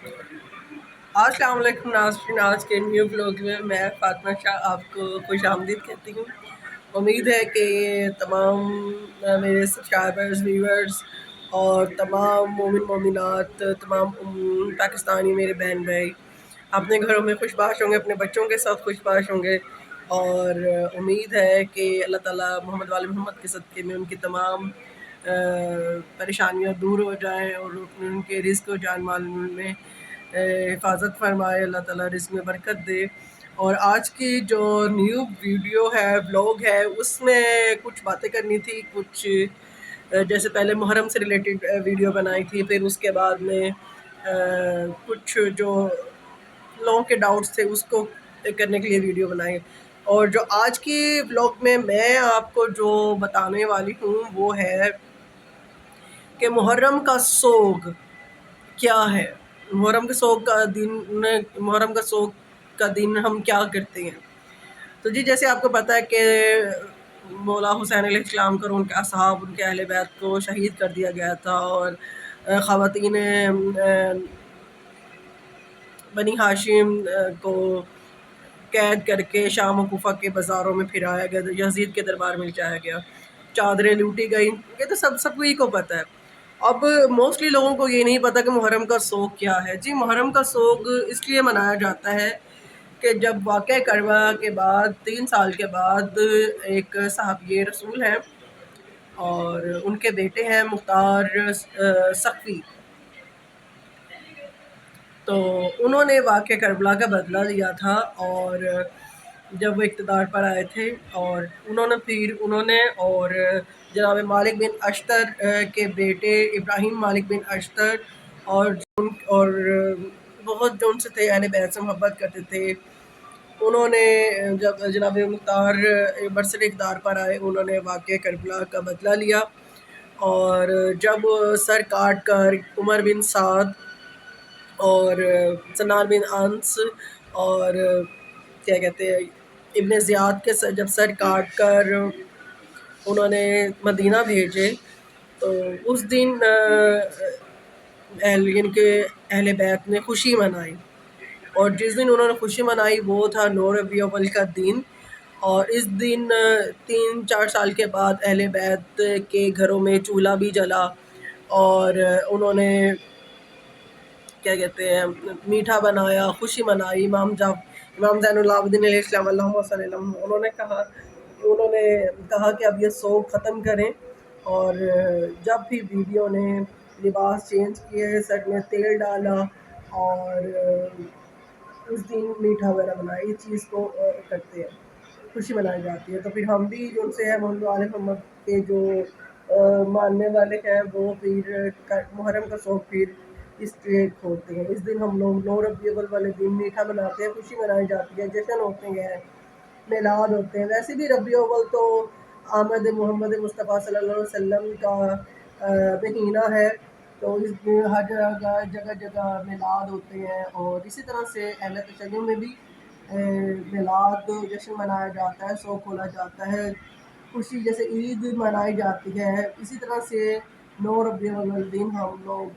السلام علیکم ناظرین، آج کے نیو بلاگ میں میں فاطمہ شاہ آپ کو خوش آمدید کہتی ہوں۔ امید ہے کہ تمام میرے سبسکرائبرز، ویورز اور تمام مومن مومنات، تمام پاکستانی میرے بہن بھائی اپنے گھروں میں خوش باش ہوں گے، اپنے بچوں کے ساتھ خوش باش ہوں گے، اور امید ہے کہ اللہ تعالیٰ محمد وال محمد کے صدقے میں ان کی تمام پریشانیاں دور ہو جائیں اور ان کے رزق و جان مال میں حفاظت فرمائے، اللہ تعالیٰ رزق میں برکت دے۔ اور آج کی جو نیو ویڈیو ہے، بلاگ ہے، اس میں کچھ باتیں کرنی تھی، کچھ جیسے پہلے محرم سے ریلیٹڈ ویڈیو بنائی تھی، پھر اس کے بعد میں کچھ جو لوگوں کے ڈاؤٹس تھے اس کو کرنے کے لیے ویڈیو بنائی۔ اور جو آج کی بلاگ میں آپ کو جو بتانے والی ہوں وہ ہے کہ محرم کا سوگ کیا ہے، محرم کے سوگ کا دن ہم کیا کرتے ہیں۔ تو جیسے آپ کو پتہ ہے کہ مولا حسین علیہ السلام کو، ان کے اصحاب، ان کے اہل بیت کو شہید کر دیا گیا تھا، اور خواتین بنی ہاشم کو قید کر کے شام و کوفہ کے بازاروں میں پھرایا گیا، یزید کے دربار میں جایا گیا، چادریں لوٹی گئیں، یہ تو سب کوئی کو پتہ ہے۔ اب موسٹلی لوگوں کو یہ نہیں پتہ کہ محرم کا سوگ کیا ہے۔ جی، محرم کا سوگ اس لیے منایا جاتا ہے کہ جب واقعہ کربلا کے بعد 3 سال کے بعد ایک صحابی رسول ہیں اور ان کے بیٹے ہیں مختار ثقفی، تو انہوں نے واقعہ کربلا کا بدلہ لیا تھا، اور جب وہ اقتدار پر آئے تھے اور انہوں نے اور جناب مالک بن اشتر کے بیٹے ابراہیم مالک بن اشتر اور بہت جو ان سے تھے، اہل بیت سے محبت کرتے تھے، انہوں نے جب جناب مختار برسر اقتدار پر آئے، انہوں نے واقعہ کربلا کا بدلہ لیا، اور جب سر کاٹ کر عمر بن سعد اور سنان بن انس اور کیا کہتے ہیں ابن زیاد کے جب سر کاٹ کر انہوں نے مدینہ بھیجے، تو اس دن ان کے اہل بیت نے خوشی منائی، اور جس دن انہوں نے خوشی منائی وہ تھا 9 ربیع الاول کا دن، اور اس دن 3-4 سال کے بعد اہل بیت کے گھروں میں چولہا بھی جلا، اور انہوں نے کیا کہتے ہیں میٹھا بنایا، خوشی منائی۔ امام زین العابدین علیہ السلام اللہم صلی اللہ علیہ وسلم انہوں نے کہا کہ اب یہ سوگ ختم کریں، اور جب بھی بیویوں نے لباس چینج کیے، سر میں تیل ڈالا، اور اس دن میٹھا وغیرہ بنایا، اس چیز کو کرتے ہیں، خوشی منائی جاتی ہے۔ تو پھر ہم بھی جو ان سے ہیں محمد وال محمد کے جو ماننے والے ہیں، وہ پھر محرم کا سوگ پھر اس لیے کھولتے ہیں۔ اس دن ہم لوگ 9 ربیع الاول والے دن میٹھا بناتے ہیں، خوشی منائی جاتی ہے، جشن ہوتے ہیں، میلاد ہوتے ہیں۔ ویسے بھی ربیع الاول تو آمد محمد مصطفیٰ صلی اللہ علیہ وسلم کا مہینہ ہے، تو اس دن ہر جگہ میلاد ہوتے ہیں، اور اسی طرح سے اہل تشیع میں بھی میلاد جشن منایا جاتا ہے، سوگ کھولا جاتا ہے، خوشی جیسے عید منائی جاتی ہے، اسی طرح سے 9 ربیع الاول دن ہم لوگ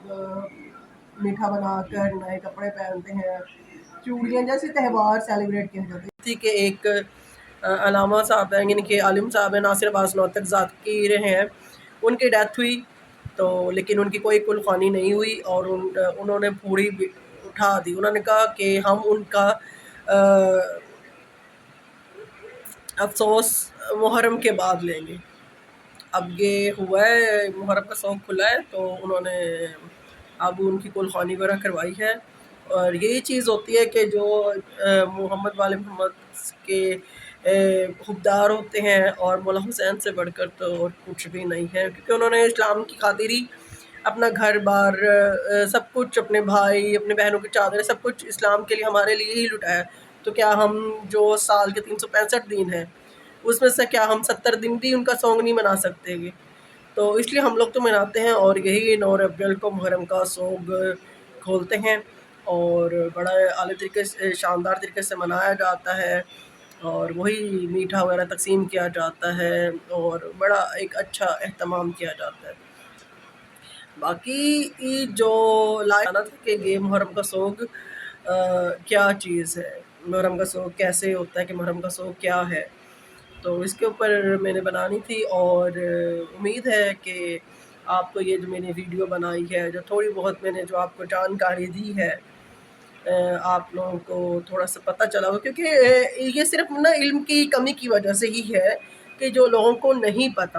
میٹھا بنا کر نئے کپڑے پہنتے ہیں، چوڑیاں، جیسے تہوار سیلیبریٹ کیا جاتا ہے۔ تھی کہ ایک علامہ صاحب ہیں، یعنی کہ عالم صاحب ہیں، ناصر عباس نوتک ذاکر ہیں، ان کی ڈیتھ ہوئی، تو لیکن ان کی کوئی کل خوانی نہیں ہوئی، اور انہوں نے پھوڑی اٹھا دی۔ انہوں نے کہا کہ ہم ان کا افسوس محرم کے بعد لیں گے۔ اب یہ ہوا ہے، محرم کا سوگ کھلا ہے، تو انہوں نے اب ان کی کل خوانی وغیرہ کروائی ہے، اور یہی چیز ہوتی ہے کہ جو محمد وال محمد کے حبدار ہوتے ہیں، اور مولا حسین سے بڑھ کر تو اور کچھ بھی نہیں ہے، کیونکہ انہوں نے اسلام کی خاطر ہی اپنا گھر بار سب کچھ، اپنے بھائی، اپنے بہنوں کی چادریں، سب کچھ اسلام کے لیے ہمارے لیے ہی لٹایا۔ تو کیا ہم جو سال کے 365 دن ہیں اس میں سے کیا ہم 70 دن بھی ان کا سوگ نہیں منا سکتے گے؟ تو اس لیے ہم لوگ تو مناتے ہیں، اور یہی 9 ربیع الاول کو محرم کا سوگ کھولتے ہیں، اور بڑا اعلیٰ طریقے سے، شاندار طریقے سے منایا جاتا ہے، اور وہی میٹھا وغیرہ تقسیم کیا جاتا ہے، اور بڑا ایک اچھا اہتمام کیا جاتا ہے۔ باقی جو لانا تھا کہ یہ محرم کا سوگ کیا چیز ہے، محرم کا سوگ کیسے ہوتا ہے، کہ محرم کا سوگ کیا ہے، تو اس کے اوپر میں نے بنانی تھی، اور امید ہے کہ آپ کو یہ جو میں نے ویڈیو بنائی ہے، جو تھوڑی بہت میں نے جو آپ کو جانکاری دی ہے، آپ لوگوں کو تھوڑا سا پتہ چلا ہو، کیونکہ یہ صرف نا علم کی کمی کی وجہ سے ہی ہے کہ جو لوگوں کو نہیں پتہ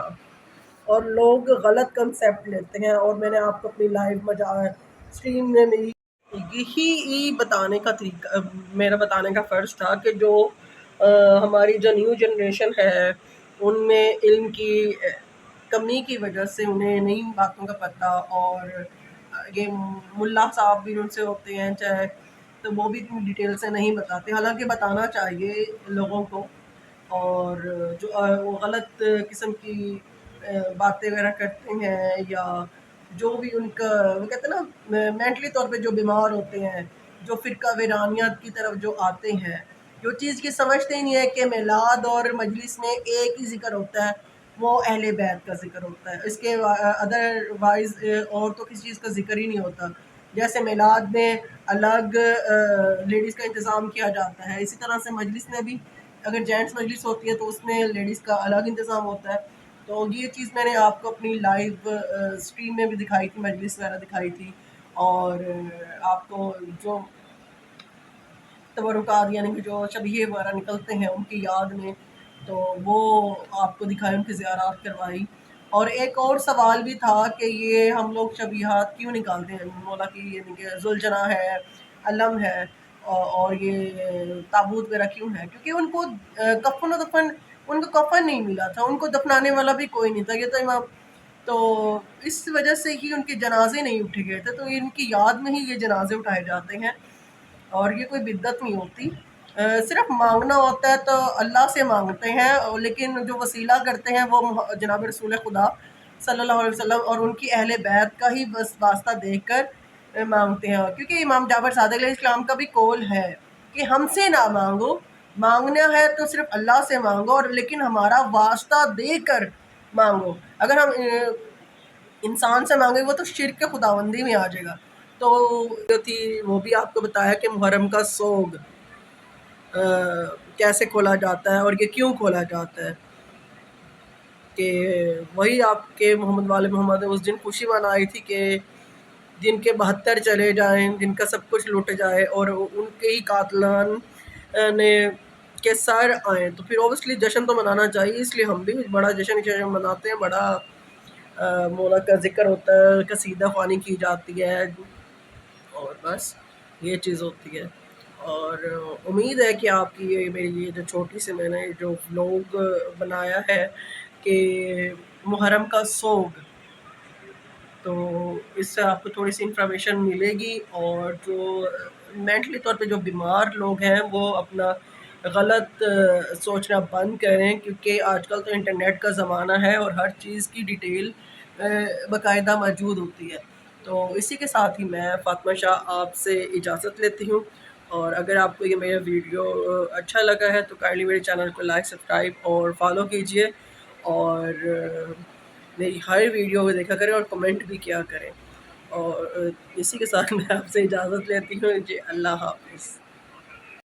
اور لوگ غلط کنسیپٹ لیتے ہیں، اور میں نے آپ کو اپنی لائیو اسٹریم میں میری یہی بتانے کا طریقہ، میرا بتانے کا فرض تھا کہ جو ہماری جو نیو جنریشن ہے ان میں علم کی کمی کی وجہ سے انہیں نئی باتوں کا پتہ، اور یہ ملا صاحب بھی ان سے ہوتے ہیں چاہے، تو وہ بھی اتنی ڈیٹیل سے نہیں بتاتے، حالانکہ بتانا چاہیے لوگوں کو، اور جو وہ غلط قسم کی باتیں وغیرہ کرتے ہیں، یا جو بھی ان کا وہ کہتے ہیں نا مینٹلی طور پہ جو بیمار ہوتے ہیں، جو فرقہ ویرانیت کی طرف جو آتے ہیں، جو چیز کی سمجھتے ہی نہیں ہے کہ میلاد اور مجلس میں ایک ہی ذکر ہوتا ہے، وہ اہل بیت کا ذکر ہوتا ہے، اس کے ادر وائز اور تو کسی چیز کا ذکر ہی نہیں ہوتا۔ جیسے میلاد میں الگ لیڈیز کا انتظام کیا جاتا ہے، اسی طرح سے مجلس میں بھی اگر جینٹس مجلس ہوتی ہے تو اس میں لیڈیز کا الگ انتظام ہوتا ہے۔ تو یہ چیز میں نے آپ کو اپنی لائیو اسٹریم میں بھی دکھائی تھی، مجلس وغیرہ دکھائی تھی، اور آپ کو جو تبرکات یعنی کہ جو شبیہ وغیرہ نکلتے ہیں ان کی یاد میں، تو وہ آپ کو دکھائے، ان کی زیارات کروائی۔ اور ایک اور سوال بھی تھا کہ یہ ہم لوگ شبیہات کیوں نکالتے ہیں، مولا کی یعنی کہ ذوالجناح ہے، علم ہے، اور یہ تابوت وغیرہ کیوں ہے، کیونکہ ان کو کفن و دفن، ان کو کفن نہیں ملا تھا، ان کو دفنانے والا بھی کوئی نہیں تھا، یہ تو امام، تو اس وجہ سے ہی ان کے جنازے نہیں اٹھے گئے تھے، تو ان کی یاد میں ہی یہ جنازے اٹھائے جاتے ہیں، اور یہ کوئی بدعت نہیں ہوتی، صرف مانگنا ہوتا ہے تو اللہ سے مانگتے ہیں، لیکن جو وسیلہ کرتے ہیں وہ جناب رسول خدا صلی اللہ علیہ وسلم اور ان کی اہل بیت کا ہی بس واسطہ دیکھ کر مانگتے ہیں، کیونکہ امام جعفر صادق علیہ السلام کا بھی قول ہے کہ ہم سے نہ مانگو، مانگنا ہے تو صرف اللہ سے مانگو، اور لیکن ہمارا واسطہ دے کر مانگو، اگر ہم انسان سے مانگے وہ تو شرک خداوندی میں آ جائے گا۔ تو جو تھی وہ بھی آپ کو بتایا کہ محرم کا سوگ کیسے کھولا جاتا ہے اور یہ کیوں کھولا جاتا ہے، کہ وہی آپ کے محمد والے محمد اس دن خوشی منائی تھی کہ جن کے 72 چلے جائیں، جن کا سب کچھ لٹ جائے، اور ان کے ہی قاتلان نے کے سر آئیں، تو پھر اوبیسلی جشن تو منانا چاہیے، اس لیے ہم بھی بڑا جشن مناتے ہیں، بڑا مولا کا ذکر ہوتا ہے، قصیدہ خوانی کی جاتی ہے، اور بس یہ چیز ہوتی ہے۔ اور امید ہے کہ آپ کی یہ میری یہ جو چھوٹی سی میں نے جو ولاگ بنایا ہے کہ محرم کا سوگ، تو اس سے آپ کو تھوڑی سی انفارمیشن ملے گی، اور جو مینٹلی طور پہ جو بیمار لوگ ہیں وہ اپنا غلط سوچنا بند کریں، کیونکہ آج کل تو انٹرنیٹ کا زمانہ ہے اور ہر چیز کی ڈیٹیل باقاعدہ موجود ہوتی ہے۔ تو اسی کے ساتھ ہی میں فاطمہ شاہ آپ سے اجازت لیتی ہوں، اور اگر آپ کو یہ میرا ویڈیو اچھا لگا ہے تو کائنڈلی میرے چینل کو لائک، سبسکرائب اور فالو کیجیے، اور میری ہر ویڈیو کو دیکھا کریں اور کمنٹ بھی کیا کریں، اور اسی کے ساتھ میں آپ سے اجازت لیتی ہوں جی، اللہ حافظ۔